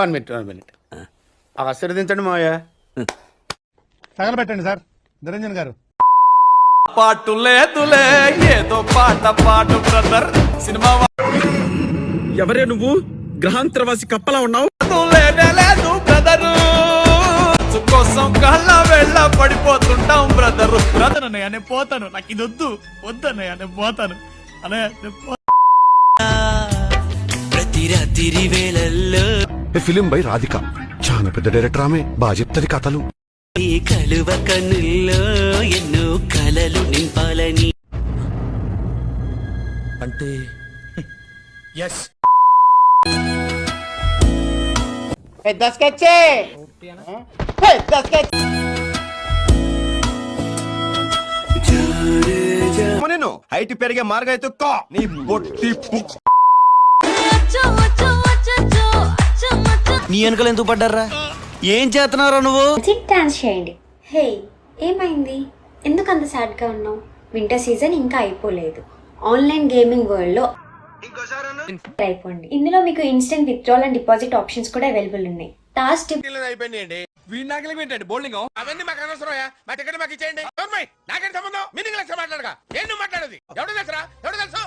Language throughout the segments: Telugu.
1 minute. ఆశీర్వదించండి మావయ్య. తగలబెట్టండి సార్ నిరంజన్ గారు. పాటు లేదులే ఏదో పాట పాడు బ్రదర్ సినిమా ఎవరే నువ్వు గ్రహాంతరవాసి కప్పలా ఉన్నావు? లేదు బ్రదరు కోసం కళ్ళ వెళ్ళ పడిపోతుంటాం బ్రదరు. బ్రదర్ అన్నయ్య నేను పోతాను, నాకు ఇది వద్దన్నయ్య నేను పోతాను అన్నయ్య. ప్రతి రాత్రి వేళల్లో ఫిలిం బై రాధిక చాలా పెద్ద డైరెక్టర్, ఆమె బాగా చెప్తది కథలు. ఈ కలువ కన్నుల్లో ఎన్నో కలలు నింపాలని. అంటే పెద్ద స్కెచ్ పెద్ద స్కెచ్. నేను హైట్ పెరిగే మార్గం అయితే నీ బొట్టి నీ వెనకలు ఎందుకు పడ్డారా? ఏం చేస్తున్నారా నువ్వు? డాన్స్ చేయండి. హే ఏమైంది, ఎందుకు అంత సాడ్ గా ఉన్నావు? వింటర్ సీజన్ ఇంకా అయిపోలేదు. ఆన్లైన్ గేమింగ్ వరల్డ్ లో అయిపోండి. ఇందులో మీకు instant withdrawal and deposit options కూడా అవైలబుల్ ఉన్నాయి. టాస్క్ అయిపోయింది. వీడి నాకలి ఏంటండి బౌలింగ్ అవన్నీ మాకు అనవసరమా? మా టికెట్ మాకు ఇచ్చేయండి. నాకేంటి సంబంధం? మీనింగ్ లెక్క మాట్లాడగా ఏం నువ్వు మాట్లాడేది? ఎవడు తెలుసు?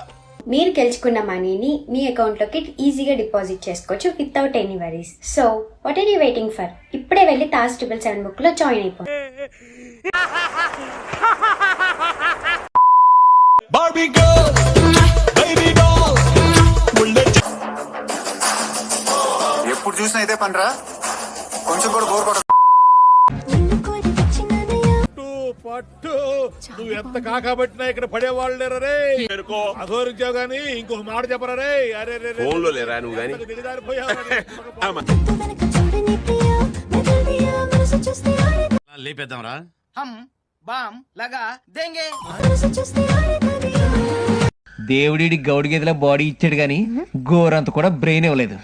మీరు గెలుచుకున్న మనీని మీ అకౌంట్ లోకి ఈజీగా డిపాజిట్ చేసుకోవచ్చు without any worries. So what are you waiting for? ఇప్పుడే వెళ్ళి టాస్క్ 777 బుక్ లో జాయిన్ అయిపోండి. ఎప్పుడు చూసినా ఇదే పనిరా, కొంచెం కూడా బోర్ కొడ. పట్టు నువ్వు ఎంత కాకబట్టినా ఇక్కడ పడేవాళ్ళు లేరా రే. అఘోరించావు గానీ ఇంకొక మాట చెప్పరా రే. అరే లేరా నువ్వు గానీ లేపేద్దాం రా. దేవుడి గౌడి గేదెల బాడీ ఇచ్చాడు గాని గోరంత కూడా బ్రెయిన్ ఇవ్వలేదు.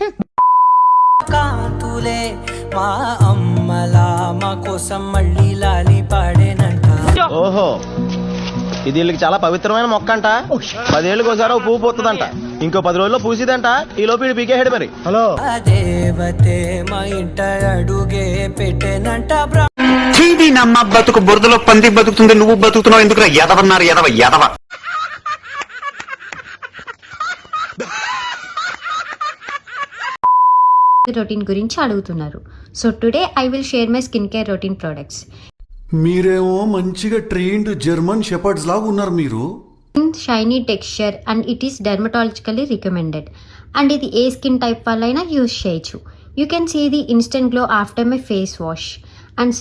కాతులే మా అమ్మలా మా కోసం మళ్ళీ లాలి పాడేనంట. ఓహో, ఇది వీళ్ళకి చాలా పవిత్రమైన మొక్క అంట. 10 ఏళ్ళకి ఒకసారి పువ్వు పోతుందంట. ఇంకో 10 రోజుల్లో పూసిదంట. ఈ లోపు వీడు పీకేహాడు మరి. హలో దేవతే మా ఇంట అడుగే పెట్టేనంట. నమ్మ బతుకు బురదలో పంది బతుకుతుంది, నువ్వు బతుకుతున్నావు ఎందుకు? ఎదవన్నారు ఎదవ. రొటీన్ గురించి అడుగుతున్నారు. So today I will share my skin care routine products. మీరేమో మంచిగా ట్రైన్డ్ జర్మన్ షెపర్డ్స్ లాగా ఉన్నారు మీరు. Shiny texture and it is dermatologically recommended. And ఇది ఏ స్కిన్ టైప్ వాళ్ళైనా యూజ్ చేయొచ్చు. You can see the instant glow after my face wash and